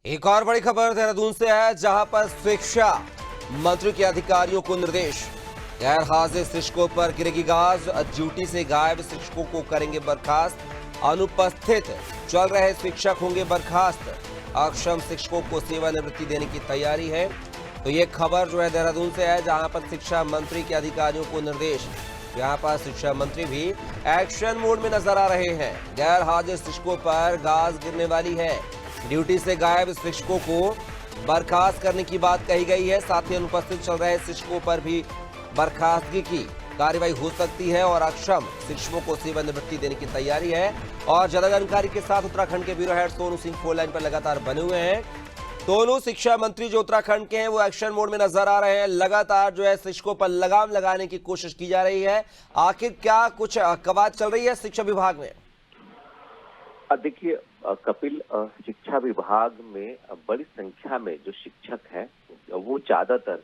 एक और बड़ी खबर देहरादून से है, जहां पर शिक्षा मंत्री के अधिकारियों को निर्देश। गैर हाजिर शिक्षकों पर गिरेगी गाज, ड्यूटी से गायब शिक्षकों को करेंगे बर्खास्त। अनुपस्थित चल रहे शिक्षक होंगे बर्खास्त। अक्षम शिक्षकों को सेवानिवृत्ति देने की तैयारी है। तो ये खबर जो है देहरादून से है, जहां पर शिक्षा मंत्री के अधिकारियों को निर्देश। यहाँ पर शिक्षा मंत्री भी एक्शन मोड में नजर आ रहे हैं। गैर हाजिर शिक्षकों पर गाज गिरने वाली है। ड्यूटी से गायब शिक्षकों को बर्खास्त करने की बात कही गई है। साथ ही अनुपस्थित चल रहे शिक्षकों पर भी बर्खास्तगी की कार्रवाई हो सकती है और अक्षम शिक्षकों को सेवानिवृत्ति देने की तैयारी है। और ज्यादा जानकारी के साथ उत्तराखंड के bureau head Sonu Singh phone line पर लगातार बने हुए हैं। दोनों शिक्षा मंत्री जो उत्तराखंड के हैं वो एक्शन मोड में नजर आ रहे हैं। लगातार जो है शिक्षकों पर लगाम लगाने की कोशिश की जा रही है। आखिर क्या कुछ कवायद चल रही है शिक्षा विभाग में? देखिए कपिल, शिक्षा विभाग में बड़ी संख्या में जो शिक्षक हैं वो ज्यादातर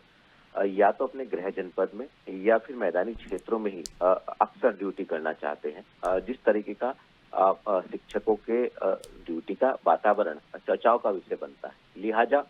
या तो अपने गृह जनपद में या फिर मैदानी क्षेत्रों में ही अक्सर ड्यूटी करना चाहते हैं। जिस तरीके का शिक्षकों के ड्यूटी का वातावरण चर्चाओं का विषय बनता है, लिहाजा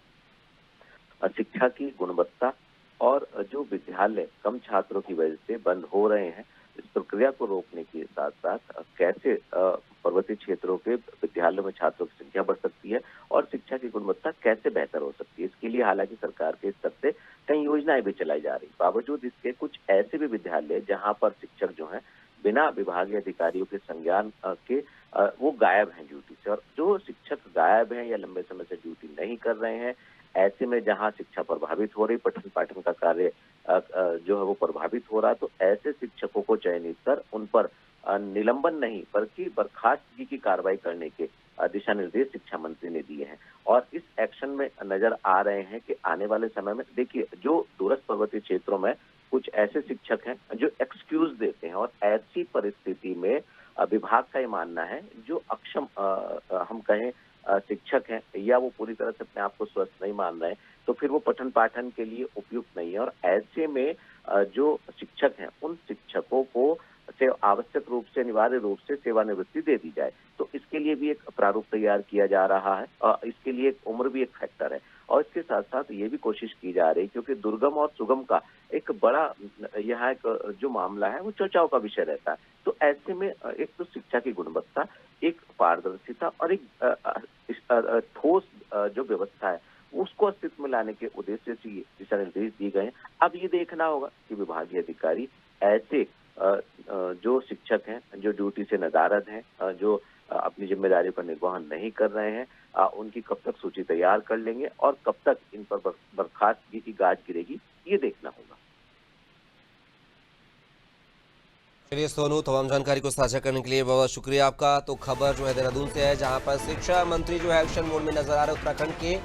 शिक्षा की गुणवत्ता और जो विद्यालय कम छात्रों की वजह से बंद हो रहे हैं, इस प्रक्रिया को रोकने के साथ साथ कैसे पर्वतीय क्षेत्रों के विद्यालयों में छात्रों की संख्या बढ़ सकती है और शिक्षा की गुणवत्ता कैसे बेहतर हो सकती है, इसके लिए हालांकि सरकार के स्तर से कई योजनाएं भी चलाई जा रही। बावजूद इसके कुछ ऐसे भी विद्यालय जहां पर शिक्षक जो हैं बिना विभागीय अधिकारियों के संज्ञान के वो गायब हैं ड्यूटी से। और जो शिक्षक गायब हैं या लंबे समय से ड्यूटी नहीं कर रहे हैं, ऐसे में जहां शिक्षा प्रभावित हो रही, पठन पाठन का कार्य जो है वो प्रभावित हो रहा है, तो ऐसे शिक्षकों को चयनित कर उन पर निलंबन नहीं बल्कि बर्खास्तगी की कार्रवाई करने के दिशा निर्देश शिक्षा मंत्री ने दिए हैं। और इस एक्शन में नजर आ रहे हैं कि आने वाले समय में देखिए जो दूरस्थ पर्वतीय क्षेत्रों में कुछ ऐसे शिक्षक हैं जो एक्सक्यूज देते हैं और ऐसी परिस्थिति में विभाग का ये मानना है जो अक्षम हम कहें शिक्षक हैं या वो पूरी तरह से अपने आप को स्वस्थ नहीं मान रहे हैं, तो फिर वो पठन पाठन के लिए उपयुक्त नहीं है। और ऐसे में जो शिक्षक हैं उन शिक्षकों को से आवश्यक रूप से अनिवार्य रूप से सेवानिवृत्ति दे दी जाए। तो इसके लिए भी एक प्रारूप तैयार किया जा रहा है और इसके लिए उम्र भी एक फैक्टर है। और इसके साथ साथ ये भी कोशिश की जा रही है, क्योंकि दुर्गम और सुगम का एक बड़ा यहाँ एक जो मामला है वो चर्चाओं का विषय रहता है। तो ऐसे में एक तो शिक्षा की गुणवत्ता, एक पारदर्शिता और एक ठोस जो व्यवस्था है उसको अस्तित्व में लाने के उद्देश्य से दिशा निर्देश दिए गए हैं। अब ये देखना होगा कि विभागीय अधिकारी ऐसे जो शिक्षक हैं जो ड्यूटी से नदारद हैं, जो अपनी जिम्मेदारियों का निर्वहन नहीं कर रहे हैं, उनकी कब तक सूची तैयार कर लेंगे और कब तक इन पर बर्खास्तगी की गाज गिरेगी, ये देखना होगा। चलिए सोनू, तमाम जानकारी को साझा करने के लिए बहुत शुक्रिया आपका। तो खबर जो है देहरादून से है, जहां पर शिक्षा मंत्री जो है एक्शन मोड में नजर आ रहे हैं उत्तराखंड के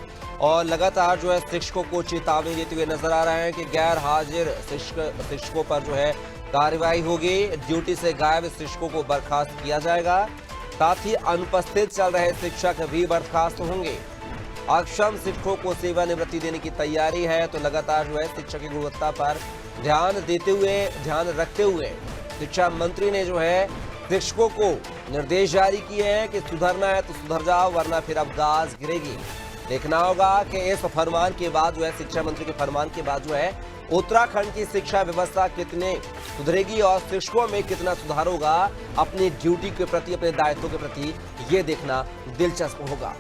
और लगातार जो है शिक्षकों को चेतावनी देते हुए नजर आ रहे हैं कि गैर हाजिर शिक्षकों पर जो है कार्रवाई होगी। ड्यूटी से गायब शिक्षकों को बर्खास्त किया जाएगा। साथ ही अनुपस्थित चल रहे शिक्षक भी बर्खास्त होंगे। अक्षम शिक्षकों को सेवानिवृत्ति देने की तैयारी है। तो लगातार जो है शिक्षा की गुणवत्ता पर ध्यान रखते हुए शिक्षा मंत्री ने जो है शिक्षकों को निर्देश जारी किए हैं कि सुधरना है तो सुधर जाओ, वरना फिर अब गाज गिरेगी। देखना होगा कि इस फरमान के बाद जो है शिक्षा मंत्री के फरमान के बाद जो है उत्तराखंड की शिक्षा व्यवस्था कितने सुधरेगी और शिक्षकों में कितना सुधार होगा अपनी ड्यूटी के प्रति, अपने दायित्वों के प्रति, ये देखना दिलचस्प होगा।